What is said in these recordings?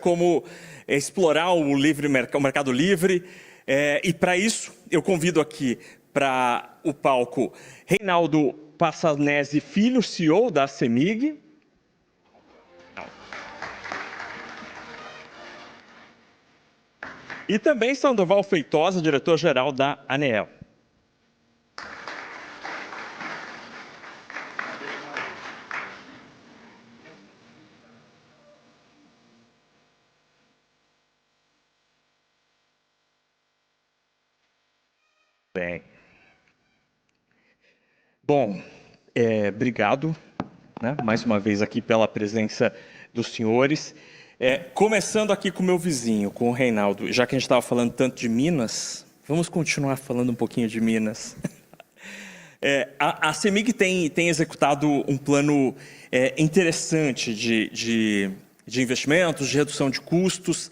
como explorar o mercado livre. E para isso, eu convido aqui para o palco Reinaldo Passanezi Filho, CEO da CEMIG. E também Sandoval Feitosa, diretor-geral da ANEEL. Bem. Bom, obrigado, né, mais uma vez aqui pela presença dos senhores. Começando aqui com o meu vizinho, com o Reinaldo, já que a gente estava falando tanto de Minas, vamos continuar falando um pouquinho de Minas. A CEMIG tem executado um plano interessante de investimentos, de redução de custos,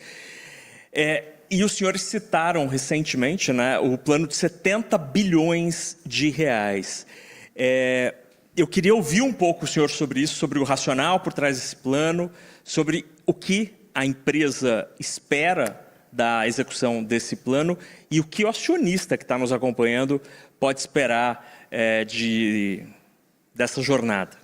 e os senhores citaram recentemente, né, o plano de 70 bilhões de reais. Eu queria ouvir um pouco o senhor sobre isso, sobre o racional por trás desse plano, sobre o que a empresa espera da execução desse plano e o que o acionista que está nos acompanhando pode esperar dessa jornada.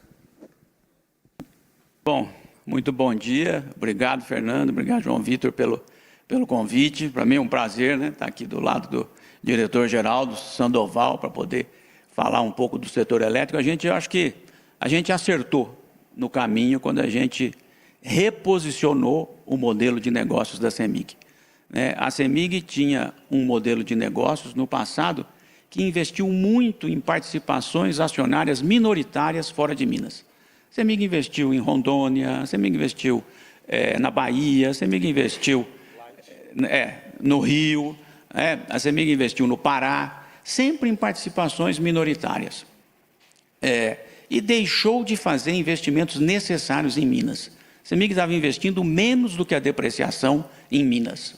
Bom, muito bom dia. Obrigado, Fernando. Obrigado, João Vitor, pelo convite. Para mim é um prazer, né, estar aqui do lado do diretor-geral, do Sandoval, para poder falar um pouco do setor elétrico. Eu acho que a gente acertou no caminho quando a gente reposicionou o modelo de negócios da CEMIG. A CEMIG tinha um modelo de negócios no passado que investiu muito em participações acionárias minoritárias fora de Minas. A CEMIG investiu em Rondônia, a CEMIG investiu na Bahia, a CEMIG investiu no Rio, a CEMIG investiu no Pará, sempre em participações minoritárias. E deixou de fazer investimentos necessários em Minas. A CEMIG estava investindo menos do que a depreciação em Minas.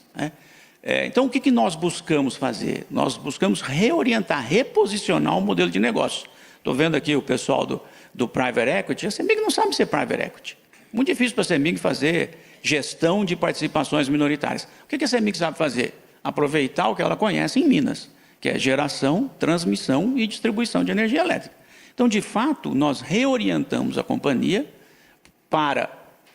Então, o que nós buscamos fazer? Nós buscamos reorientar, reposicionar o modelo de negócio. Estou vendo aqui o pessoal do Private Equity. A CEMIG não sabe ser Private Equity. Muito difícil para a CEMIG fazer gestão de participações minoritárias. O que a CEMIG sabe fazer? Aproveitar o que ela conhece em Minas, que é geração, transmissão e distribuição de energia elétrica. Então, de fato, nós reorientamos a companhia para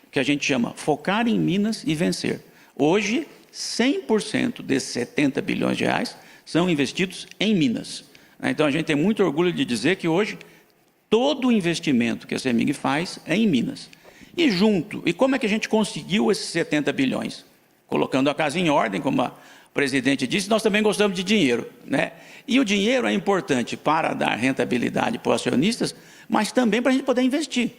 o que a gente chama focar em Minas e vencer. Hoje, 100% desses 70 bilhões de reais são investidos em Minas. Então, a gente tem muito orgulho de dizer que hoje todo o investimento que a CEMIG faz é em Minas. E como é que a gente conseguiu esses 70 bilhões? Colocando a casa em ordem, como a presidente disse, nós também gostamos de dinheiro, né? E o dinheiro é importante para dar rentabilidade para os acionistas, mas também para a gente poder investir.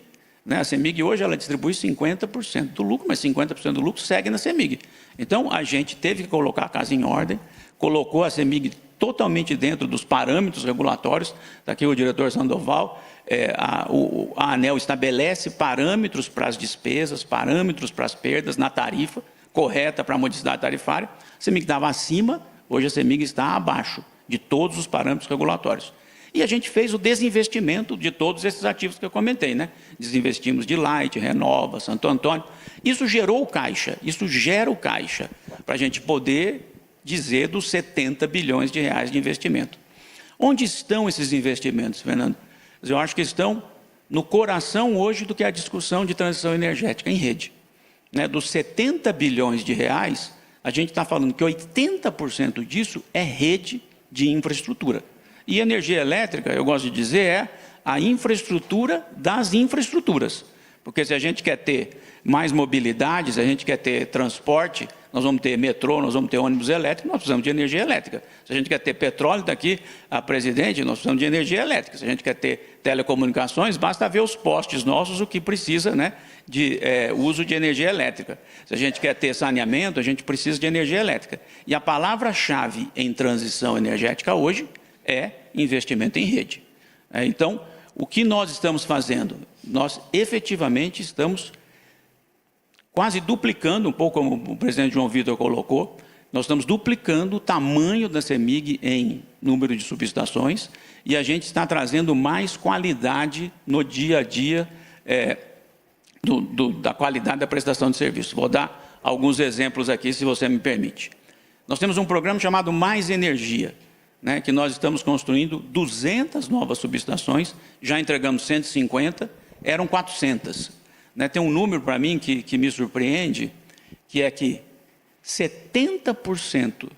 A CEMIG hoje ela distribui 50% do lucro, mas 50% do lucro segue na CEMIG. Então, a gente teve que colocar a casa em ordem, colocou a CEMIG totalmente dentro dos parâmetros regulatórios. Está aqui o diretor Sandoval. A ANEEL estabelece parâmetros para as despesas, parâmetros para as perdas na tarifa correta para a modicidade tarifária. A CEMIG estava acima, hoje a CEMIG está abaixo de todos os parâmetros regulatórios. E a gente fez o desinvestimento de todos esses ativos que eu comentei, né? Desinvestimos de Light, Renova, Santo Antônio. Isso gerou caixa, isso gera o caixa para a gente poder dizer dos 70 bilhões de reais de investimento. Onde estão esses investimentos, Fernando? Eu acho que estão no coração hoje do que é a discussão de transição energética em rede. Dos 70 bilhões de reais, a gente está falando que 80% disso é rede de infraestrutura. E energia elétrica, eu gosto de dizer, é a infraestrutura das infraestruturas. Porque se a gente quer ter mais mobilidade, se a gente quer ter transporte, nós vamos ter metrô, nós vamos ter ônibus elétrico, nós precisamos de energia elétrica. Se a gente quer ter petróleo, daqui a presidente, nós precisamos de energia elétrica. Se a gente quer ter telecomunicações, basta ver os postes nossos, o que precisa, né, de uso de energia elétrica. Se a gente quer ter saneamento, a gente precisa de energia elétrica. E a palavra-chave em transição energética hoje é investimento em rede. Então, o que nós estamos fazendo? Nós efetivamente estamos quase duplicando, um pouco como o presidente João Vitor colocou, nós estamos duplicando o tamanho da CEMIG em número de subestações e a gente está trazendo mais qualidade no dia a dia da qualidade da prestação de serviço. Vou dar alguns exemplos aqui, se você me permite. Nós temos um programa chamado Mais Energia, né, que nós estamos construindo 200 novas subestações, já entregamos 150, eram 400. Né, tem um número para mim que me surpreende, que é que 70%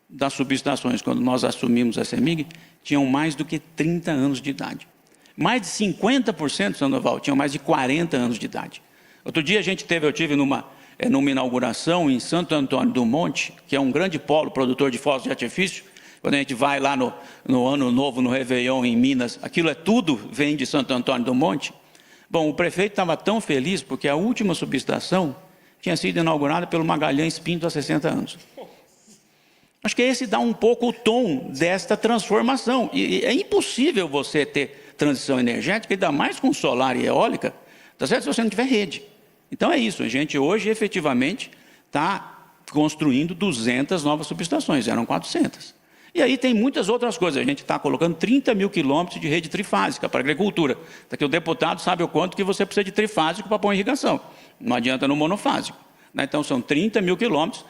das subestações, quando nós assumimos a CEMIG, tinham mais do que 30 anos de idade. Mais de 50%, Sandoval, tinham mais de 40 anos de idade. Outro dia eu tive numa inauguração em Santo Antônio do Monte, que é um grande polo produtor de fogos de artifício. Quando a gente vai lá no Ano Novo, no Réveillon, em Minas, aquilo tudo vem de Santo Antônio do Monte. Bom, o prefeito estava tão feliz porque a última subestação tinha sido inaugurada pelo Magalhães Pinto há 60 anos. Acho que esse dá um pouco o tom desta transformação. E é impossível você ter transição energética, ainda mais com solar e eólica, tá certo? Se você não tiver rede. Então é isso, a gente hoje efetivamente está construindo 200 novas subestações, eram 400. E aí tem muitas outras coisas, a gente está colocando 30 mil quilômetros de rede trifásica para a agricultura. Daqui o deputado sabe o quanto que você precisa de trifásico para pôr irrigação, não adianta no monofásico. Então são 30 mil quilômetros,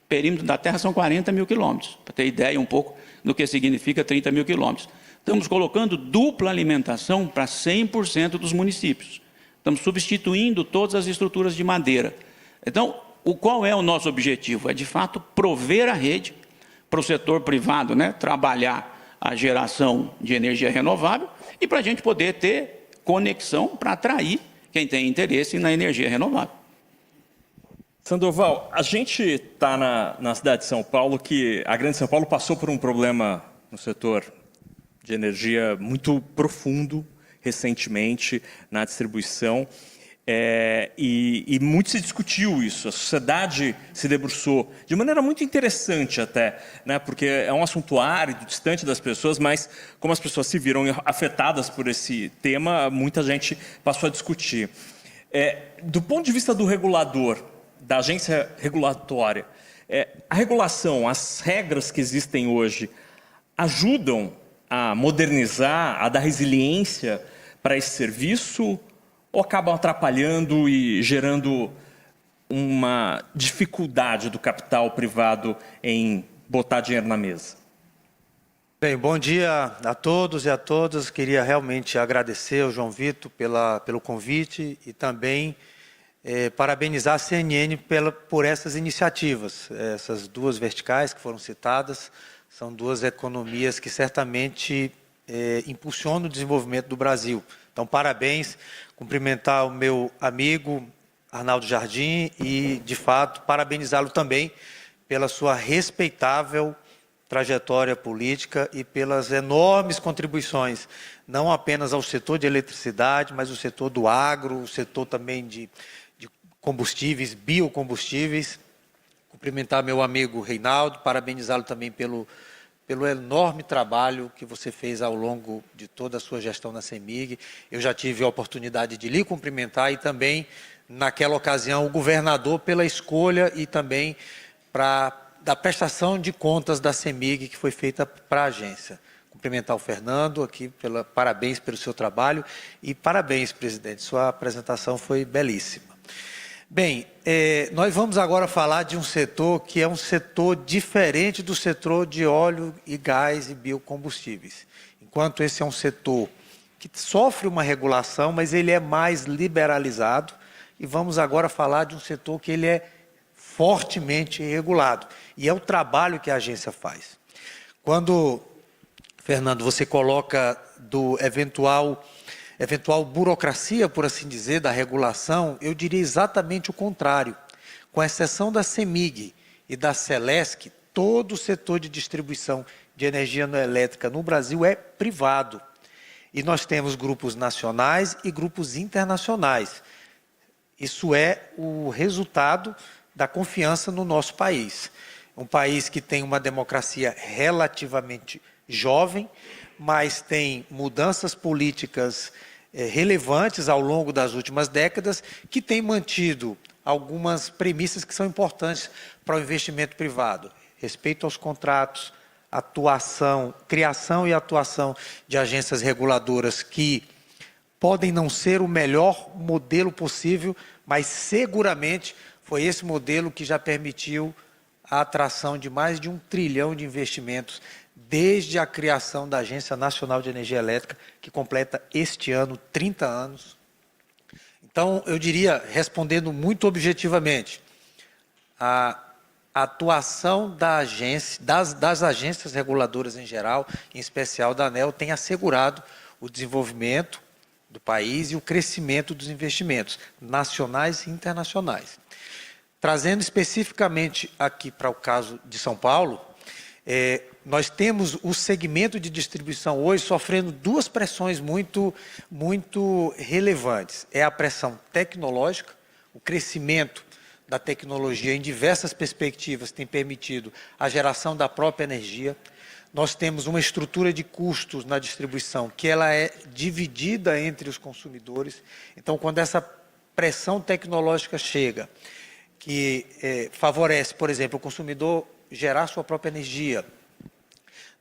perímetro da terra são 40 mil quilômetros, para ter ideia um pouco do que significa 30 mil quilômetros. Estamos colocando dupla alimentação para 100% dos municípios. Estamos substituindo todas as estruturas de madeira. Então, qual é o nosso objetivo? É, de fato, prover a rede para o setor privado, né, trabalhar a geração de energia renovável e para a gente poder ter conexão para atrair quem tem interesse na energia renovável. Sandoval, a gente está na cidade de São Paulo, que a Grande São Paulo passou por um problema no setor de energia muito profundo, recentemente, na distribuição, e muito se discutiu isso. A sociedade se debruçou de maneira muito interessante até, né, porque é um assunto árido, distante das pessoas, mas como as pessoas se viram afetadas por esse tema, muita gente passou a discutir. Do ponto de vista do regulador, da agência regulatória, a regulação, as regras que existem hoje, ajudam a modernizar, a dar resiliência para esse serviço, ou acabam atrapalhando e gerando uma dificuldade do capital privado em botar dinheiro na mesa? Bem, bom dia a todos e a todas. Queria realmente agradecer ao João Vitor pelo convite e também parabenizar a CNN por essas iniciativas. Essas duas verticais que foram citadas são duas economias que certamente impulsionam o desenvolvimento do Brasil. Então, parabéns, cumprimentar o meu amigo Arnaldo Jardim e, de fato, parabenizá-lo também pela sua respeitável trajetória política e pelas enormes contribuições, não apenas ao setor de eletricidade, mas o setor do agro, o setor também de combustíveis, biocombustíveis. Cumprimentar meu amigo Reinaldo, parabenizá-lo também pelo enorme trabalho que você fez ao longo de toda a sua gestão na CEMIG. Eu já tive a oportunidade de lhe cumprimentar e também, naquela ocasião, o governador pela escolha e também da prestação de contas da CEMIG que foi feita para a agência. Cumprimentar o Fernando aqui, parabéns pelo seu trabalho e parabéns, presidente, sua apresentação foi belíssima. Bem, nós vamos agora falar de um setor que é um setor diferente do setor de óleo e gás e biocombustíveis. Enquanto esse é um setor que sofre uma regulação, mas ele é mais liberalizado, e vamos agora falar de um setor que ele é fortemente regulado, e é o trabalho que a agência faz. Quando, Fernando, você coloca do eventual burocracia, por assim dizer, da regulação, eu diria exatamente o contrário. Com exceção da CEMIG e da Celesc, todo o setor de distribuição de energia elétrica no Brasil é privado. E nós temos grupos nacionais e grupos internacionais. Isso é o resultado da confiança no nosso país. Um país que tem uma democracia relativamente jovem, mas tem mudanças políticas relevantes ao longo das últimas décadas, que tem mantido algumas premissas que são importantes para o investimento privado. Respeito aos contratos, criação e atuação de agências reguladoras que podem não ser o melhor modelo possível, mas seguramente foi esse modelo que já permitiu a atração de mais de 1 trilhão de investimentos desde a criação da Agência Nacional de Energia Elétrica, que completa este ano 30 anos. Então, eu diria, respondendo muito objetivamente, a atuação da agência, das agências reguladoras em geral, em especial da ANEEL, tem assegurado o desenvolvimento do país e o crescimento dos investimentos nacionais e internacionais. Trazendo especificamente aqui para o caso de São Paulo, nós temos o segmento de distribuição hoje sofrendo duas pressões muito relevantes. É a pressão tecnológica, o crescimento da tecnologia em diversas perspectivas tem permitido a geração da própria energia. Nós temos uma estrutura de custos na distribuição que ela é dividida entre os consumidores. Então, quando essa pressão tecnológica chega, que favorece, por exemplo, o consumidor gerar sua própria energia,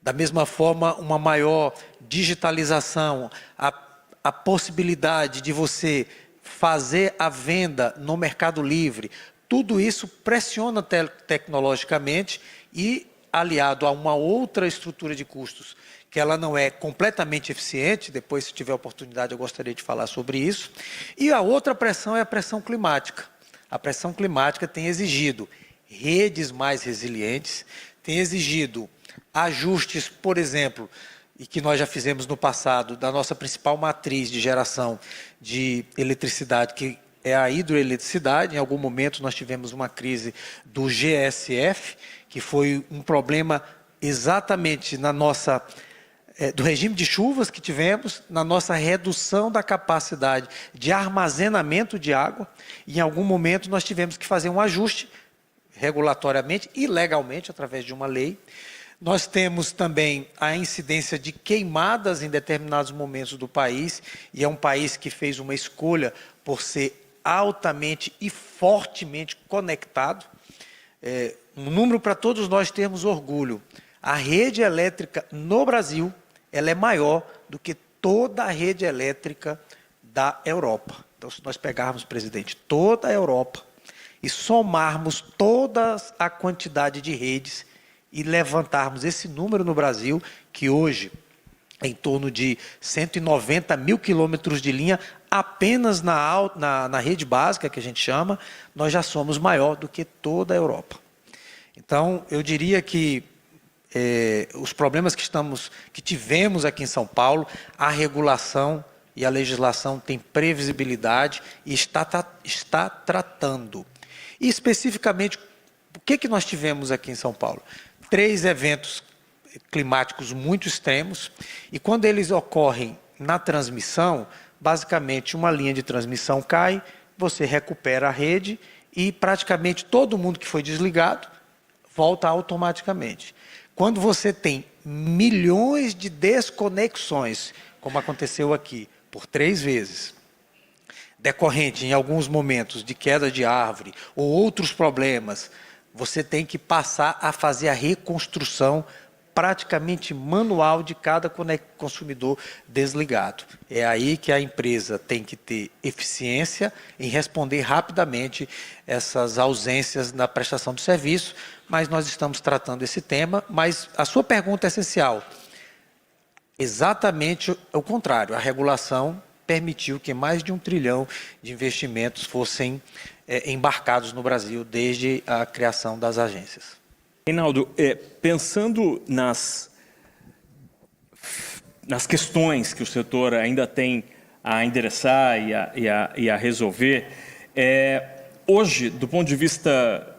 da mesma forma, uma maior digitalização, a possibilidade de você fazer a venda no mercado livre, tudo isso pressiona tecnologicamente e, aliado a uma outra estrutura de custos, que ela não é completamente eficiente, depois, se tiver oportunidade, eu gostaria de falar sobre isso. E a outra pressão é a pressão climática. A pressão climática tem exigido redes mais resilientes, tem exigido ajustes, por exemplo, e que nós já fizemos no passado, da nossa principal matriz de geração de eletricidade, que é a hidroeletricidade. Em algum momento nós tivemos uma crise do GSF, que foi um problema exatamente na nossa do regime de chuvas que tivemos, na nossa redução da capacidade de armazenamento de água. E em algum momento nós tivemos que fazer um ajuste regulatoriamente e legalmente, através de uma lei. Nós temos também a incidência de queimadas em determinados momentos do país, e é um país que fez uma escolha por ser altamente e fortemente conectado. Um número para todos nós termos orgulho: a rede elétrica no Brasil, ela é maior do que toda a rede elétrica da Europa. Então, se nós pegarmos, presidente, toda a Europa e somarmos toda a quantidade de redes e levantarmos esse número no Brasil, que hoje é em torno de 190 mil quilômetros de linha, apenas na rede básica, que a gente chama, nós já somos maior do que toda a Europa. Então, eu diria que os problemas que tivemos aqui em São Paulo, a regulação e a legislação têm previsibilidade e está tratando. E, especificamente, o que nós tivemos aqui em São Paulo? 3 eventos climáticos muito extremos, e quando eles ocorrem na transmissão, basicamente uma linha de transmissão cai, você recupera a rede e praticamente todo mundo que foi desligado volta automaticamente. Quando você tem milhões de desconexões, como aconteceu aqui, por 3 vezes, decorrente em alguns momentos de queda de árvore ou outros problemas, você tem que passar a fazer a reconstrução praticamente manual de cada consumidor desligado. É aí que a empresa tem que ter eficiência em responder rapidamente essas ausências na prestação do serviço, mas nós estamos tratando esse tema. Mas a sua pergunta é essencial. Exatamente o contrário, a regulação permitiu que mais de 1 trilhão de investimentos fossem embarcados no Brasil desde a criação das agências. Reinaldo, pensando nas questões que o setor ainda tem a endereçar e a resolver, hoje, do ponto de vista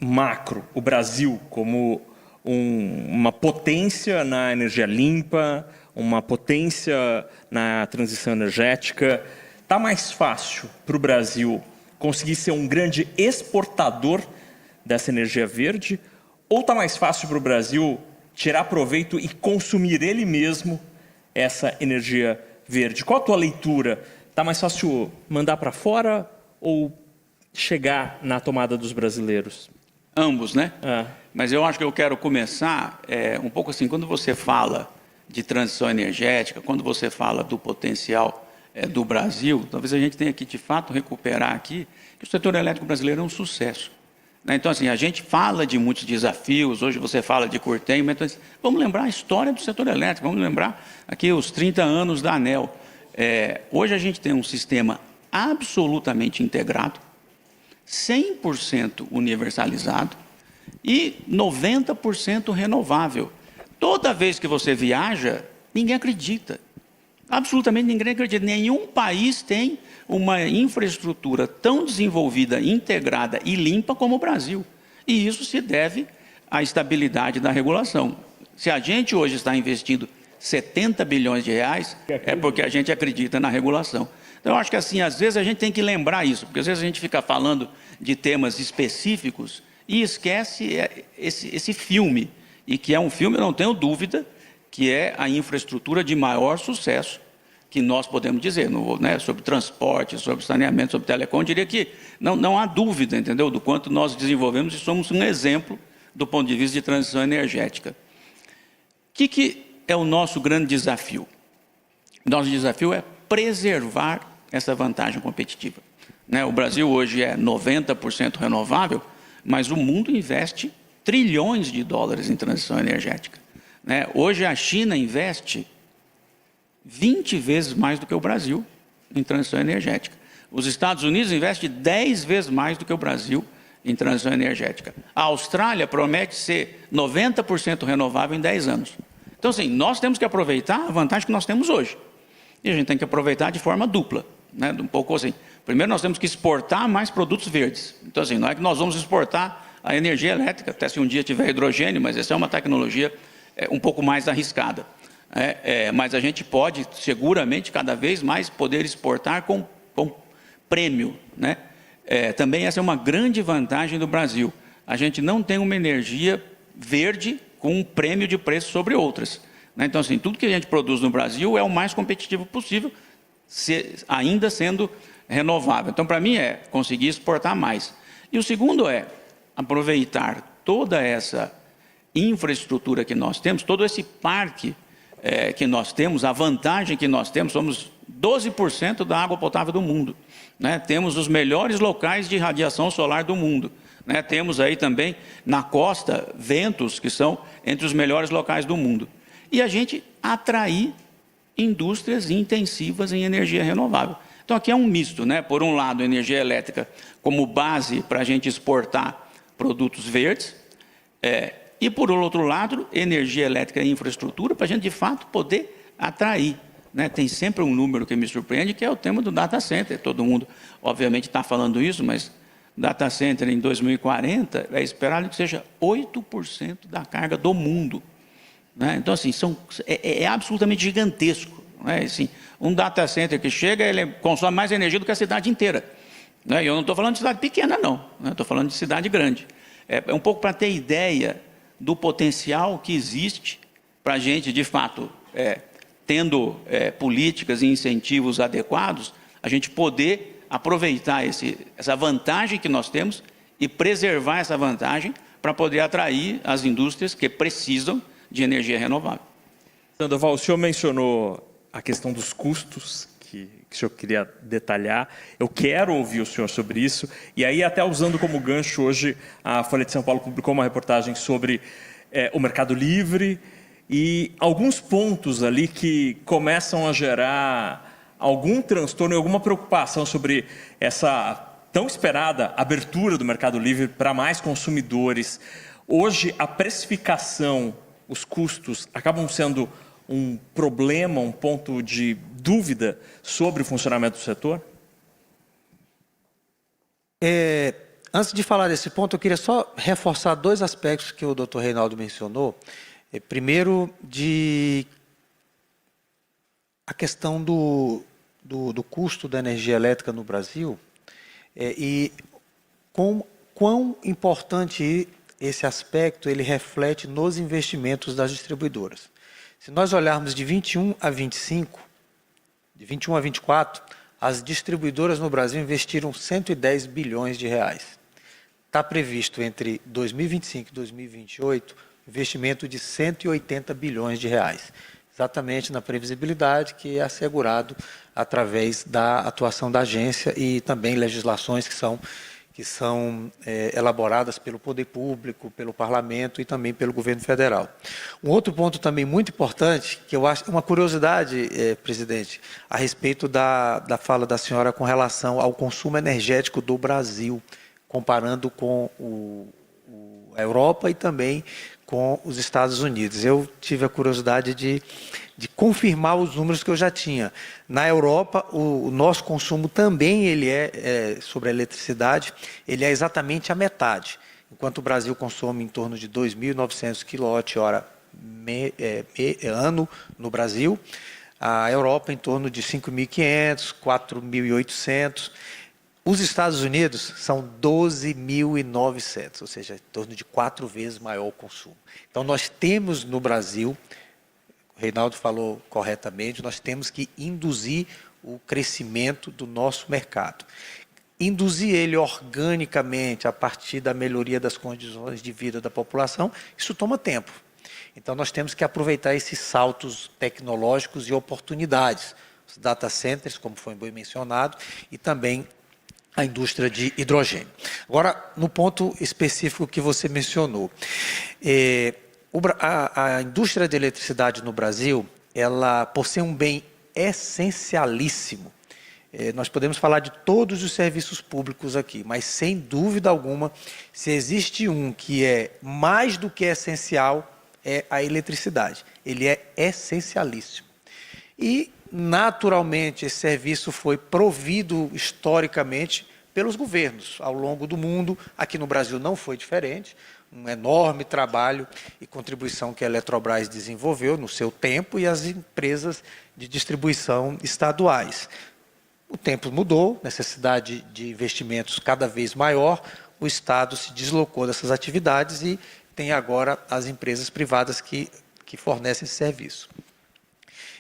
macro, o Brasil como uma potência na energia limpa, uma potência na transição energética, está mais fácil para o Brasil conseguir ser um grande exportador dessa energia verde, ou está mais fácil para o Brasil tirar proveito e consumir ele mesmo essa energia verde? Qual a tua leitura? Está mais fácil mandar para fora ou chegar na tomada dos brasileiros? Ambos, né? Mas eu acho que eu quero começar um pouco assim, quando você fala de transição energética, quando você fala do potencial do Brasil, talvez a gente tenha que, de fato, recuperar aqui que o setor elétrico brasileiro é um sucesso. Né? Então, assim, a gente fala de muitos desafios, hoje você fala de curtailment, mas então, vamos lembrar a história do setor elétrico, vamos lembrar aqui os 30 anos da ANEEL. Hoje a gente tem um sistema absolutamente integrado, 100% universalizado e 90% renovável. Toda vez que você viaja, ninguém acredita. Absolutamente ninguém acredita. Nenhum país tem uma infraestrutura tão desenvolvida, integrada e limpa como o Brasil. E isso se deve à estabilidade da regulação. Se a gente hoje está investindo 70 bilhões de reais, é porque a gente acredita na regulação. Então, eu acho que, assim, às vezes a gente tem que lembrar isso, porque às vezes a gente fica falando de temas específicos e esquece esse filme, e que é um filme, eu não tenho dúvida, que é a infraestrutura de maior sucesso que nós podemos dizer, né, sobre transporte, sobre saneamento, sobre telecom. Eu diria que não há dúvida, entendeu, do quanto nós desenvolvemos e somos um exemplo do ponto de vista de transição energética. O que é o nosso grande desafio? Nosso desafio é preservar essa vantagem competitiva. Né? O Brasil hoje é 90% renovável, mas o mundo investe trilhões de dólares em transição energética. Né? Hoje a China investe 20 vezes mais do que o Brasil em transição energética. Os Estados Unidos investem 10 vezes mais do que o Brasil em transição energética. A Austrália promete ser 90% renovável em 10 anos. Então, assim, nós temos que aproveitar a vantagem que nós temos hoje. E a gente tem que aproveitar de forma dupla. Né? Um pouco assim. Primeiro, nós temos que exportar mais produtos verdes. Então, assim, não é que nós vamos exportar a energia elétrica, até se um dia tiver hidrogênio, mas essa é uma tecnologia um pouco mais arriscada. Mas a gente pode, seguramente, cada vez mais poder exportar com prêmio. Né? Também essa é uma grande vantagem do Brasil. A gente não tem uma energia verde com um prêmio de preço sobre outras. Né? Então, assim, tudo que a gente produz no Brasil é o mais competitivo possível, ainda sendo renovável. Então, para mim, é conseguir exportar mais. E o segundo é aproveitar toda essa infraestrutura que nós temos, todo esse parque que nós temos, a vantagem que nós temos, somos 12% da água potável do mundo. Né? Temos os melhores locais de radiação solar do mundo. Né? Temos aí também, na costa, ventos que são entre os melhores locais do mundo. E a gente atrair indústrias intensivas em energia renovável. Então, aqui é um misto, né? Por um lado, energia elétrica como base para a gente exportar produtos verdes, e, por outro lado, energia elétrica e infraestrutura para a gente, de fato, poder atrair. Né? Tem sempre um número que me surpreende, que é o tema do data center. Todo mundo, obviamente, está falando isso, mas data center em 2040 é esperado que seja 8% da carga do mundo. Né? Então, assim, é absolutamente gigantesco. Né? Assim, um data center que chega, ele consome mais energia do que a cidade inteira. Né? E eu não estou falando de cidade pequena, não. Estou falando de cidade grande. É um pouco para ter ideia do potencial que existe para a gente, de fato, tendo políticas e incentivos adequados, a gente poder aproveitar essa vantagem que nós temos e preservar essa vantagem para poder atrair as indústrias que precisam de energia renovável. Sandoval, o senhor mencionou a questão dos custos, que o senhor queria detalhar. Eu quero ouvir o senhor sobre isso. E aí, até usando como gancho, hoje a Folha de São Paulo publicou uma reportagem sobre o Mercado Livre e alguns pontos ali que começam a gerar algum transtorno e alguma preocupação sobre essa tão esperada abertura do Mercado Livre para mais consumidores. Hoje, a precificação, os custos acabam sendo um problema, um ponto de dúvida sobre o funcionamento do setor? Antes de falar desse ponto, eu queria só reforçar dois aspectos que o Dr. Reinaldo mencionou. Primeiro, a questão do custo da energia elétrica no Brasil e quão importante esse aspecto ele reflete nos investimentos das distribuidoras. Se nós olharmos de 21 a 25, de 21 a 24, as distribuidoras no Brasil investiram 110 bilhões de reais. Está previsto entre 2025 e 2028 investimento de 180 bilhões de reais. exatamente na previsibilidade que é assegurado através da atuação da agência e também legislações que são elaboradas pelo poder público, pelo parlamento e também pelo governo federal. Um outro ponto também muito importante, que eu acho uma curiosidade, presidente, a respeito da fala da senhora com relação ao consumo energético do Brasil, comparando com a Europa e também com os Estados Unidos. Eu tive a curiosidade de confirmar os números que eu já tinha. Na Europa, o nosso consumo também ele sobre a eletricidade, ele é exatamente a metade. Enquanto o Brasil consome em torno de 2.900 kWh ano no Brasil, a Europa em torno de 5.500, 4.800. Os Estados Unidos são 12.900, ou seja, em torno de 4 vezes maior o consumo. Então, nós temos no Brasil, o Reinaldo falou corretamente, nós temos que induzir o crescimento do nosso mercado. Induzir ele organicamente a partir da melhoria das condições de vida da população, isso toma tempo. Então, nós temos que aproveitar esses saltos tecnológicos e oportunidades. Os data centers, como foi bem mencionado, e também a indústria de hidrogênio. Agora, no ponto específico que você mencionou, a indústria de eletricidade no Brasil, ela, por ser um bem essencialíssimo, nós podemos falar de todos os serviços públicos aqui, mas sem dúvida alguma, se existe um que é mais do que essencial, é a eletricidade. Ele é essencialíssimo. E naturalmente, esse serviço foi provido historicamente pelos governos ao longo do mundo. Aqui no Brasil não foi diferente. Um enorme trabalho e contribuição que a Eletrobras desenvolveu no seu tempo e as empresas de distribuição estaduais. O tempo mudou, necessidade de investimentos cada vez maior, o Estado se deslocou dessas atividades e tem agora as empresas privadas que fornecem esse serviço.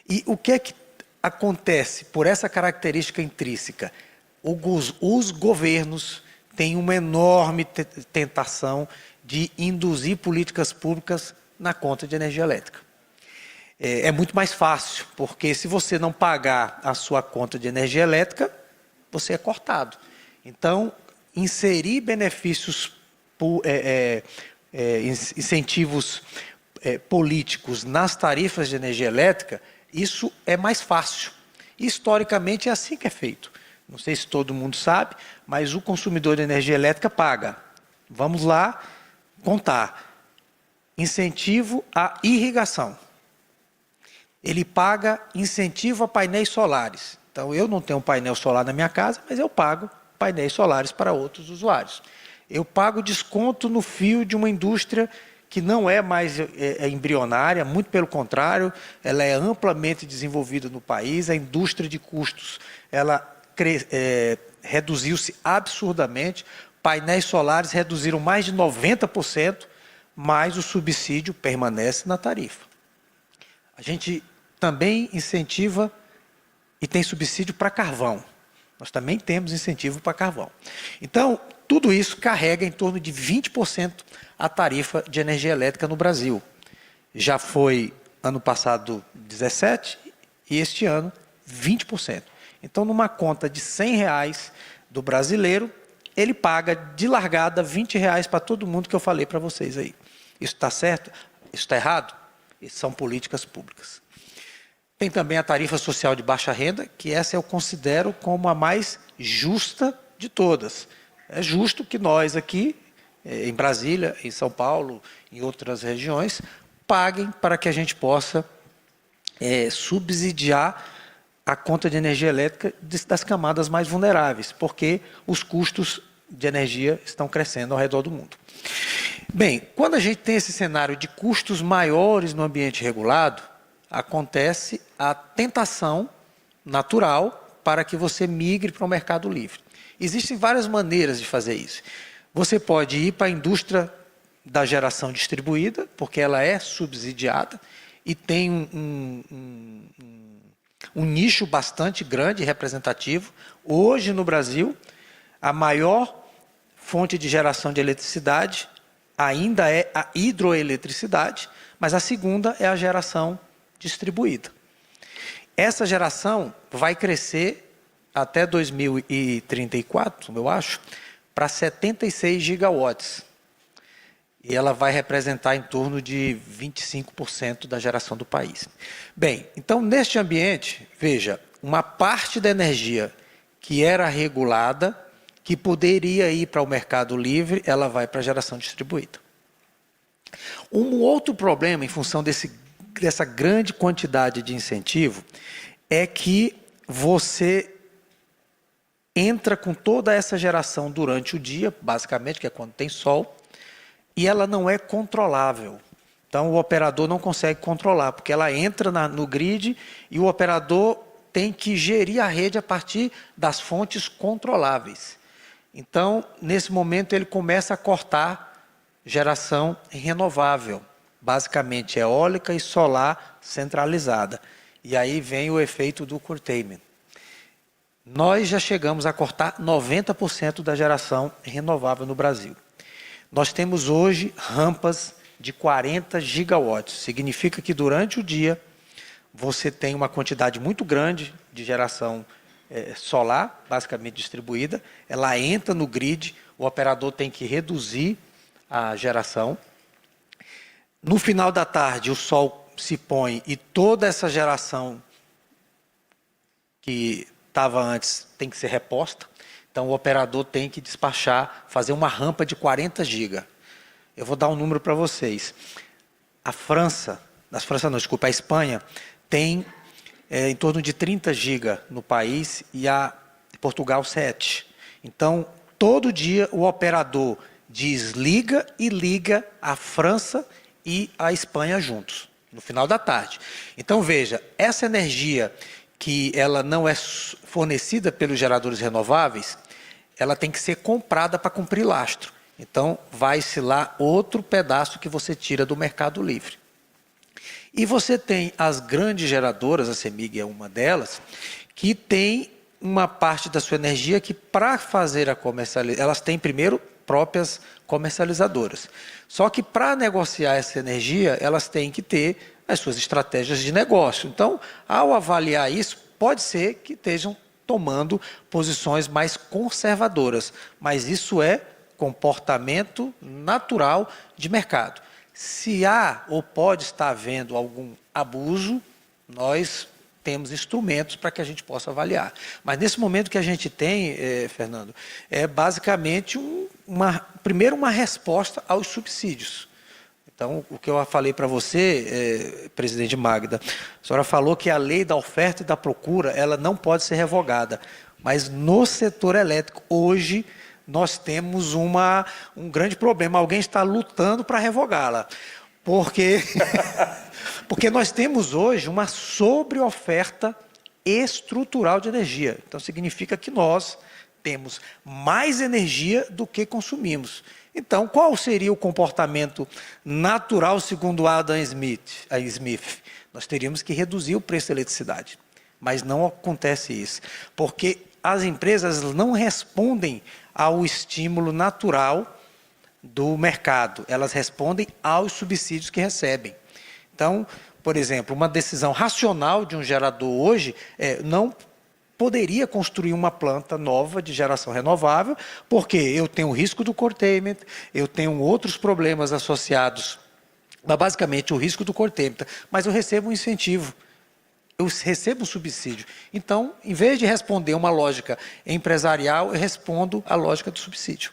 E o que é que acontece por essa característica intrínseca? Os governos têm uma enorme tentação de induzir políticas públicas na conta de energia elétrica. É muito mais fácil, porque se você não pagar a sua conta de energia elétrica, você é cortado. Então, inserir benefícios, incentivos políticos nas tarifas de energia elétrica, isso é mais fácil. Historicamente é assim que é feito. Não sei se todo mundo sabe, mas o consumidor de energia elétrica paga. Vamos lá contar. Incentivo à irrigação. Ele paga incentivo a painéis solares. Então, eu não tenho um painel solar na minha casa, mas eu pago painéis solares para outros usuários. Eu pago desconto no fio de uma indústria que não é mais embrionária, muito pelo contrário, ela é amplamente desenvolvida no país, a indústria de custos, ela reduziu-se absurdamente, painéis solares reduziram mais de 90%, mas o subsídio permanece na tarifa. A gente também incentiva e tem subsídio para carvão. Nós também temos incentivo para carvão. Então, tudo isso carrega em torno de 20% a tarifa de energia elétrica no Brasil. Já foi ano passado 17% e este ano 20%. Então, numa conta de R$100 do brasileiro, ele paga de largada R$20 para todo mundo que eu falei para vocês aí. Isso está certo? Isso está errado? Isso são políticas públicas. Tem também a tarifa social de baixa renda, que essa eu considero como a mais justa de todas. É justo que nós aqui, em Brasília, em São Paulo, em outras regiões, paguem para que a gente possa subsidiar a conta de energia elétrica das camadas mais vulneráveis, porque os custos de energia estão crescendo ao redor do mundo. Bem, quando a gente tem esse cenário de custos maiores no ambiente regulado, acontece a tentação natural para que você migre para o mercado livre. Existem várias maneiras de fazer isso. Você pode ir para a indústria da geração distribuída, porque ela é subsidiada e tem um nicho bastante grande e representativo. Hoje, no Brasil, a maior fonte de geração de eletricidade ainda é a hidroeletricidade, mas a segunda é a geração distribuída. Essa geração vai crescer até 2034, eu acho, para 76 gigawatts. E ela vai representar em torno de 25% da geração do país. Bem, então, neste ambiente, veja, uma parte da energia que era regulada, que poderia ir para o mercado livre, ela vai para a geração distribuída. Um outro problema, em função dessa grande quantidade de incentivo, é que você entra com toda essa geração durante o dia, basicamente, que é quando tem sol, e ela não é controlável. Então, o operador não consegue controlar, porque ela entra no grid e o operador tem que gerir a rede a partir das fontes controláveis. Então, nesse momento, ele começa a cortar geração renovável, basicamente eólica e solar centralizada. E aí vem o efeito do curtailment. Nós já chegamos a cortar 90% da geração renovável no Brasil. Nós temos hoje rampas de 40 gigawatts. Significa que durante o dia você tem uma quantidade muito grande de geração solar, basicamente distribuída. Ela entra no grid, o operador tem que reduzir a geração. No final da tarde, o sol se põe e toda essa geração que estava antes tem que ser reposta. Então, o operador tem que despachar, fazer uma rampa de 40 GB. Eu vou dar um número para vocês. A Espanha tem em torno de 30 GB no país e a Portugal 7. Então, todo dia o operador desliga e liga a França e a Espanha juntos, no final da tarde. Então, veja, essa energia que ela não é fornecida pelos geradores renováveis, ela tem que ser comprada para cumprir lastro. Então, vai-se lá outro pedaço que você tira do mercado livre. E você tem as grandes geradoras, a CEMIG é uma delas, que tem uma parte da sua energia que, para fazer a comercialização, elas têm primeiro próprias comercializadoras. Só que, para negociar essa energia, elas têm que ter as suas estratégias de negócio. Então, ao avaliar isso, pode ser que estejam tomando posições mais conservadoras, mas isso é comportamento natural de mercado. Se há ou pode estar havendo algum abuso, nós temos instrumentos para que a gente possa avaliar. Mas nesse momento que a gente tem, Fernando, é basicamente primeiro uma resposta aos subsídios. Então, o que eu falei para você, presidente Magda, a senhora falou que a lei da oferta e da procura, ela não pode ser revogada. Mas no setor elétrico, hoje, nós temos um grande problema. Alguém está lutando para revogá-la. Porque nós temos hoje uma sobreoferta estrutural de energia. Então, significa que nós temos mais energia do que consumimos. Então, qual seria o comportamento natural, segundo Adam Smith? Nós teríamos que reduzir o preço da eletricidade. Mas não acontece isso. Porque as empresas não respondem ao estímulo natural do mercado. Elas respondem aos subsídios que recebem. Então, por exemplo, uma decisão racional de um gerador hoje não poderia construir uma planta nova de geração renovável, porque eu tenho o risco do curtailment, eu tenho outros problemas associados, mas basicamente o risco do curtailment, mas eu recebo um incentivo, eu recebo um subsídio. Então, em vez de responder uma lógica empresarial, eu respondo a lógica do subsídio.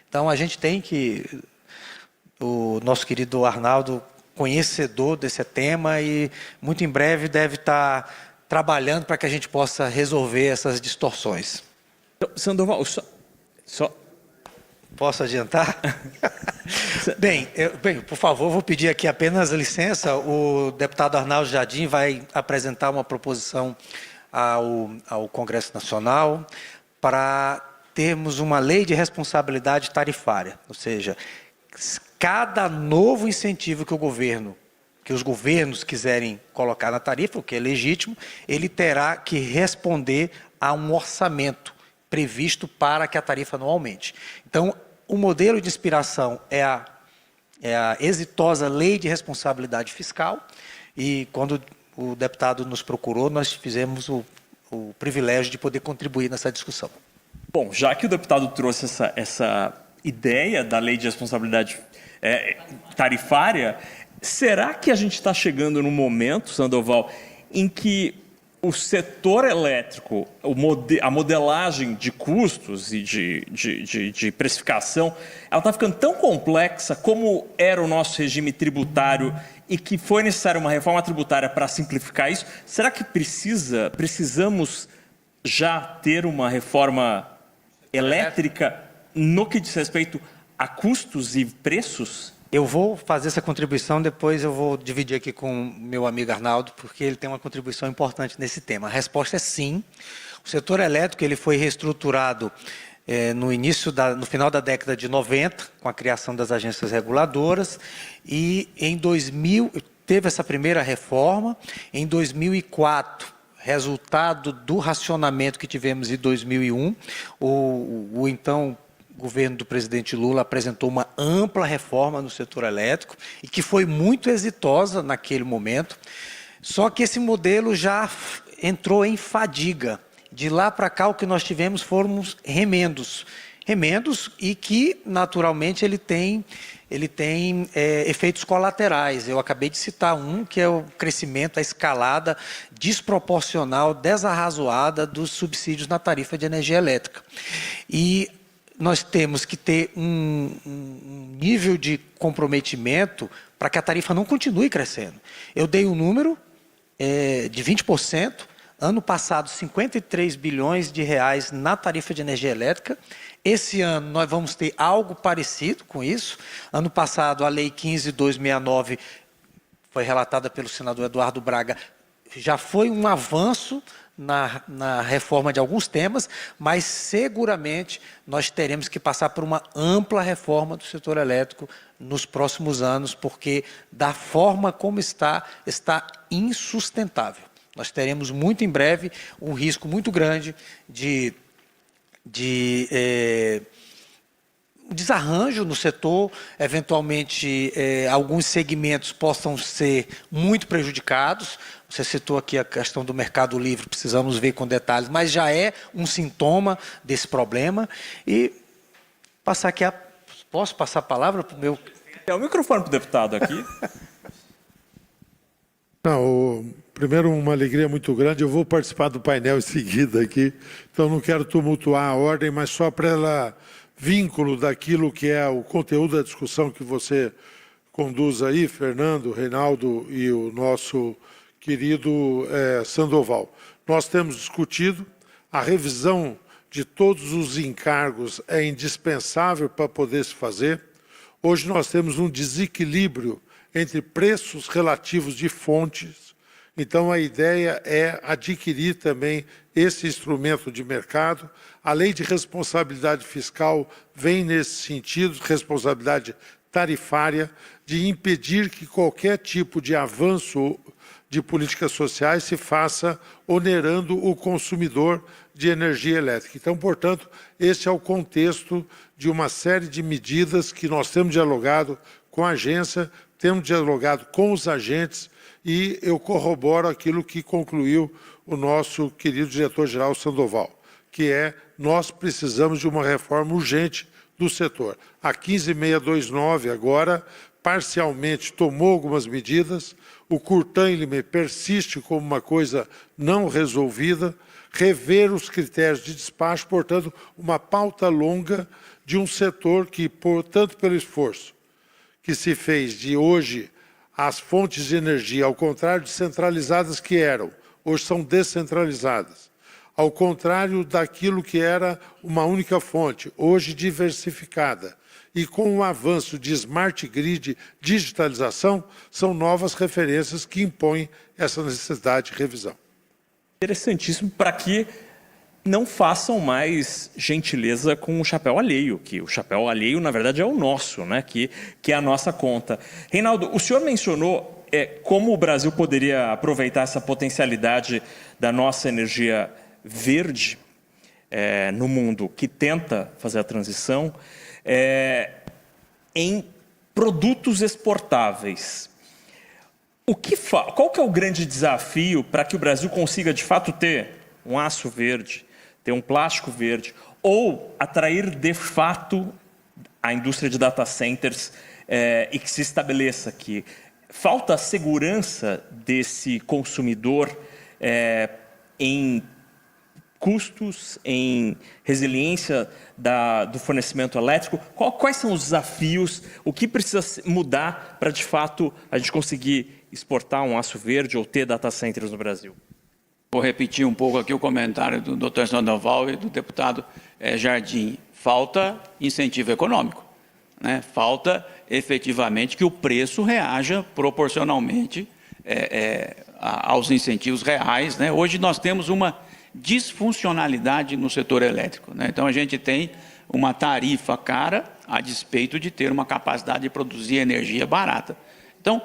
Então, a gente tem que, o nosso querido Arnaldo, conhecedor desse tema, e muito em breve deve estar trabalhando para que a gente possa resolver essas distorções. Sandoval, só... Posso adiantar? Bem, por favor, vou pedir aqui apenas licença. O deputado Arnaldo Jardim vai apresentar uma proposição ao Congresso Nacional para termos uma lei de responsabilidade tarifária. Ou seja, cada novo incentivo que os governos quiserem colocar na tarifa, o que é legítimo, ele terá que responder a um orçamento previsto para que a tarifa não aumente. Então, o modelo de inspiração é a exitosa Lei de Responsabilidade Fiscal, e quando o deputado nos procurou, nós fizemos o privilégio de poder contribuir nessa discussão. Bom, já que o deputado trouxe essa ideia da lei de responsabilidade tarifária, será que a gente está chegando num momento, Sandoval, em que o setor elétrico, a modelagem de custos e de precificação, ela está ficando tão complexa como era o nosso regime tributário e que foi necessária uma reforma tributária para simplificar isso? Será que precisamos já ter uma reforma elétrica no que diz respeito a custos e preços? Eu vou fazer essa contribuição, depois eu vou dividir aqui com o meu amigo Arnaldo, porque ele tem uma contribuição importante nesse tema. A resposta é sim. O setor elétrico ele foi reestruturado no final da década de 90, com a criação das agências reguladoras, e em 2000 teve essa primeira reforma. Em 2004, resultado do racionamento que tivemos em 2001, o então governo do presidente Lula apresentou uma ampla reforma no setor elétrico e que foi muito exitosa naquele momento, só que esse modelo já entrou em fadiga. De lá para cá o que nós tivemos foram remendos e que naturalmente ele tem efeitos colaterais. Eu acabei de citar um, que é o crescimento, a escalada desproporcional, desarrazoada dos subsídios na tarifa de energia elétrica. E nós temos que ter um nível de comprometimento para que a tarifa não continue crescendo. Eu dei um número de 20%, ano passado 53 bilhões de reais na tarifa de energia elétrica. Esse ano nós vamos ter algo parecido com isso. Ano passado a Lei 15.269 foi relatada pelo senador Eduardo Braga, já foi um avanço na reforma de alguns temas, mas seguramente nós teremos que passar por uma ampla reforma do setor elétrico nos próximos anos, porque da forma como está insustentável. Nós teremos muito em breve um risco muito grande de desarranjo no setor, eventualmente alguns segmentos possam ser muito prejudicados. Você citou aqui a questão do mercado livre, precisamos ver com detalhes, mas já é um sintoma desse problema. E passar aqui posso passar a palavra para o meu... É o microfone para o deputado aqui. Primeiro, uma alegria muito grande. Eu vou participar do painel em seguida aqui, então não quero tumultuar a ordem, mas só para ela vínculo daquilo que é o conteúdo da discussão que você conduz aí, Fernando, Reinaldo e o nosso querido Sandoval. Nós temos discutido, a revisão de todos os encargos é indispensável para poder se fazer. Hoje nós temos um desequilíbrio entre preços relativos de fontes, então a ideia é adquirir também esse instrumento de mercado. A lei de responsabilidade fiscal vem nesse sentido, responsabilidade tarifária, de impedir que qualquer tipo de avanço de políticas sociais se faça onerando o consumidor de energia elétrica. Então, portanto, esse é o contexto de uma série de medidas que nós temos dialogado com a agência, temos dialogado com os agentes, e eu corroboro aquilo que concluiu o nosso querido diretor-geral Sandoval, que nós precisamos de uma reforma urgente do setor. A 15.629 agora, parcialmente, tomou algumas medidas, o curtailment persiste como uma coisa não resolvida, rever os critérios de despacho, portanto, uma pauta longa de um setor que, tanto pelo esforço que se fez de hoje, as fontes de energia, ao contrário de centralizadas que eram, hoje são descentralizadas. Ao contrário daquilo que era uma única fonte, hoje diversificada. E com o avanço de smart grid, digitalização, são novas referências que impõem essa necessidade de revisão. Interessantíssimo, para que não façam mais gentileza com o chapéu alheio, que o chapéu alheio, na verdade, é o nosso, né? que é a nossa conta. Reinaldo, o senhor mencionou como o Brasil poderia aproveitar essa potencialidade da nossa energia verde no mundo que tenta fazer a transição em produtos exportáveis. Qual que é o grande desafio para que o Brasil consiga, de fato, ter um aço verde, ter um plástico verde, ou atrair, de fato, a indústria de data centers e que se estabeleça aqui? Falta a segurança desse consumidor em custos, em resiliência do fornecimento elétrico? Quais são os desafios? O que precisa mudar para, de fato, a gente conseguir exportar um aço verde ou ter data centers no Brasil? Vou repetir um pouco aqui o comentário do Dr. Sandoval e do deputado Jardim. Falta incentivo econômico, né? Falta efetivamente que o preço reaja proporcionalmente aos incentivos reais, né? Hoje nós temos uma disfuncionalidade no setor elétrico, né? Então a gente tem uma tarifa cara a despeito de ter uma capacidade de produzir energia barata. Então,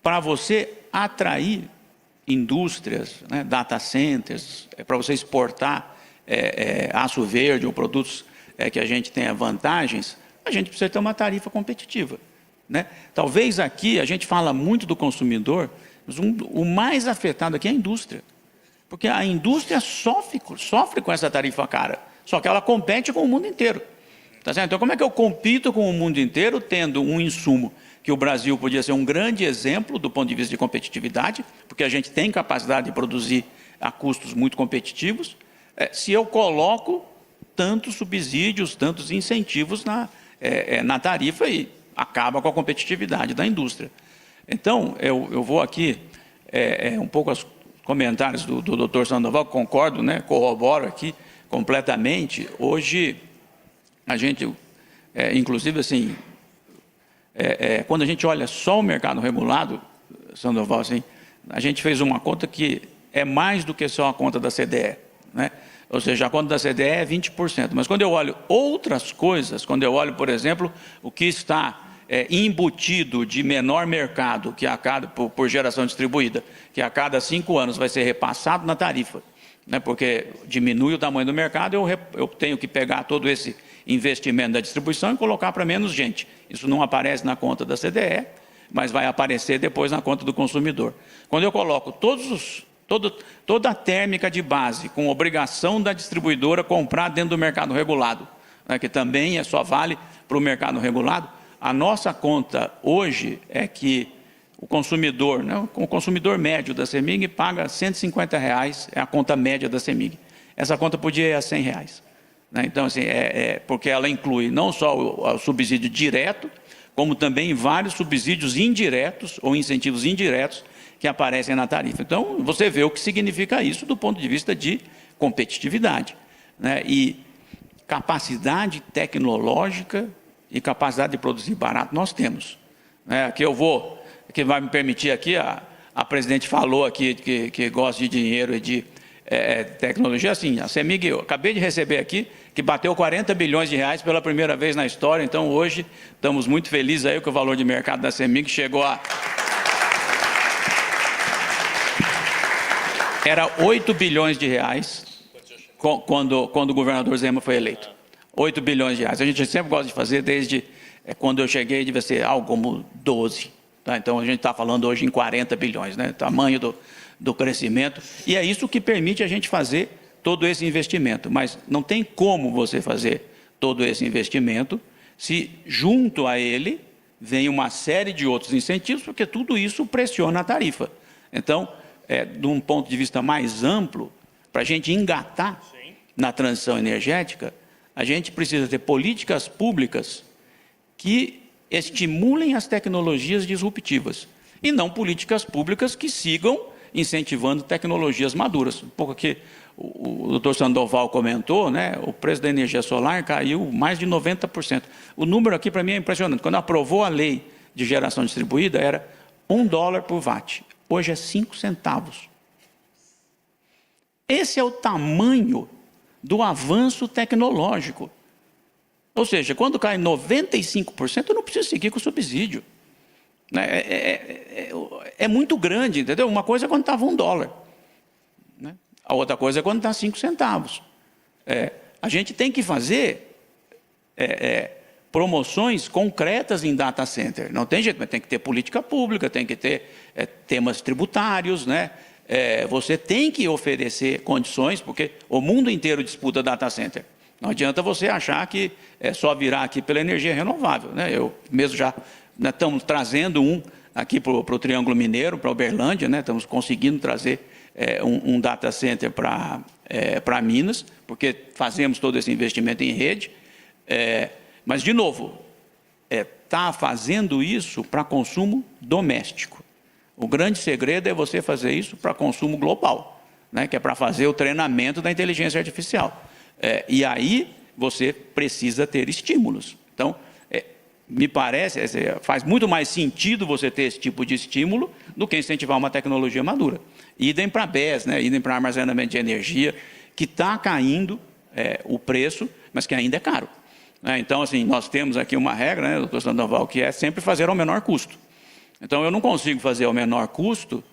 para você atrair indústrias, né, data centers, para você exportar aço verde ou produtos que a gente tenha vantagens, a gente precisa ter uma tarifa competitiva, né? Talvez aqui a gente fala muito do consumidor, mas o mais afetado aqui é a indústria. Porque a indústria sofre com essa tarifa cara, só que ela compete com o mundo inteiro. Tá certo? Então, como é que eu compito com o mundo inteiro tendo um insumo que o Brasil podia ser um grande exemplo do ponto de vista de competitividade, porque a gente tem capacidade de produzir a custos muito competitivos, se eu coloco tantos subsídios, tantos incentivos na tarifa e acaba com a competitividade da indústria. Então, eu vou aqui um pouco aos comentários do Dr. Sandoval, concordo, né, corroboro aqui completamente. Hoje, a gente, inclusive assim, quando a gente olha só o mercado regulado, Sandoval, assim, a gente fez uma conta que é mais do que só a conta da CDE, né? Ou seja, a conta da CDE é 20%. Mas quando eu olho outras coisas, quando eu olho, por exemplo, o que está embutido de menor mercado, que a cada, por geração distribuída, que a cada 5 anos vai ser repassado na tarifa, né? Porque diminui o tamanho do mercado, eu tenho que pegar todo esse investimento da distribuição e colocar para menos gente. Isso não aparece na conta da CDE, mas vai aparecer depois na conta do consumidor. Quando eu coloco toda a térmica de base, com obrigação da distribuidora comprar dentro do mercado regulado, né, que também só vale para o mercado regulado, a nossa conta hoje é que o consumidor, né, o consumidor médio da CEMIG paga R$ 150, é a conta média da CEMIG. Essa conta podia ir a R$ 100. Né? Então, assim, porque ela inclui não só o subsídio direto, como também vários subsídios indiretos ou incentivos indiretos que aparecem na tarifa. Então, você vê o que significa isso do ponto de vista de competitividade, né? E capacidade tecnológica e capacidade de produzir barato nós temos, né? Aqui que vai me permitir aqui, a presidente falou aqui que gosta de dinheiro e de tecnologia. Assim, a CEMIG, eu acabei de receber aqui, que bateu 40 bilhões de reais pela primeira vez na história. Então, hoje, estamos muito felizes aí que o valor de mercado da CEMIG chegou a... Era 8 bilhões de reais quando o governador Zema foi eleito. 8 bilhões de reais. A gente sempre gosta de fazer, desde quando eu cheguei, devia ser algo como 12. Tá? Então, a gente está falando hoje em 40 bilhões, né? Tamanho do crescimento. E é isso que permite a gente fazer todo esse investimento. Mas não tem como você fazer todo esse investimento se, junto a ele, vem uma série de outros incentivos, porque tudo isso pressiona a tarifa. Então, de um ponto de vista mais amplo, para a gente engatar na transição energética, a gente precisa ter políticas públicas que estimulem as tecnologias disruptivas e não políticas públicas que sigam incentivando tecnologias maduras. Um pouco aqui o Dr. Sandoval comentou, né? O preço da energia solar caiu mais de 90%. O número aqui para mim é impressionante. Quando aprovou a lei de geração distribuída, era $1 por watt. Hoje é 5 centavos. Esse é o tamanho do avanço tecnológico. Ou seja, quando cai 95%, eu não preciso seguir com o subsídio. É muito grande, entendeu? Uma coisa é quando estava $1, né? A outra coisa é quando está 5 centavos. A gente tem que fazer promoções concretas em data center. Não tem jeito, mas tem que ter política pública, tem que ter temas tributários, né? Você tem que oferecer condições, porque o mundo inteiro disputa data center. Não adianta você achar que é só virar aqui pela energia renovável, né? Eu mesmo já estamos trazendo um aqui para o Triângulo Mineiro, para Uberlândia, né? Estamos conseguindo trazer um data center para Minas, porque fazemos todo esse investimento em rede. Mas, de novo, está fazendo isso para consumo doméstico. O grande segredo é você fazer isso para consumo global, né? Que é para fazer o treinamento da inteligência artificial. E aí você precisa ter estímulos. Então, me parece, faz muito mais sentido você ter esse tipo de estímulo do que incentivar uma tecnologia madura. Idem para BES, né? Idem para armazenamento de energia, que está caindo o preço, mas que ainda é caro. Então, assim, nós temos aqui uma regra, né, doutor Sandoval, que é sempre fazer ao menor custo. Então, eu não consigo fazer ao menor custo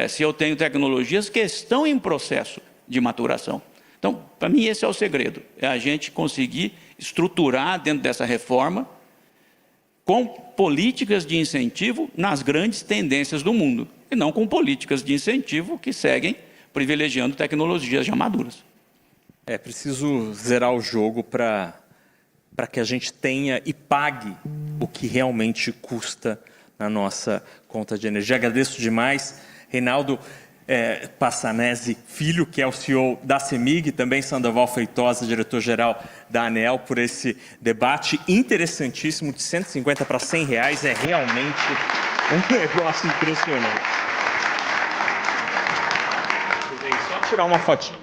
se eu tenho tecnologias que estão em processo de maturação. Então, para mim, esse é o segredo, é a gente conseguir estruturar dentro dessa reforma com políticas de incentivo nas grandes tendências do mundo, e não com políticas de incentivo que seguem privilegiando tecnologias já maduras. É preciso zerar o jogo para que a gente tenha e pague o que realmente custa na nossa conta de energia. Agradeço demais, Reinaldo Passanese Filho, que é o CEO da CEMIG, também Sandoval Feitosa, diretor-geral da ANEEL, por esse debate interessantíssimo, de 150 para 100 reais, é realmente um negócio impressionante. Só tirar uma fotinha.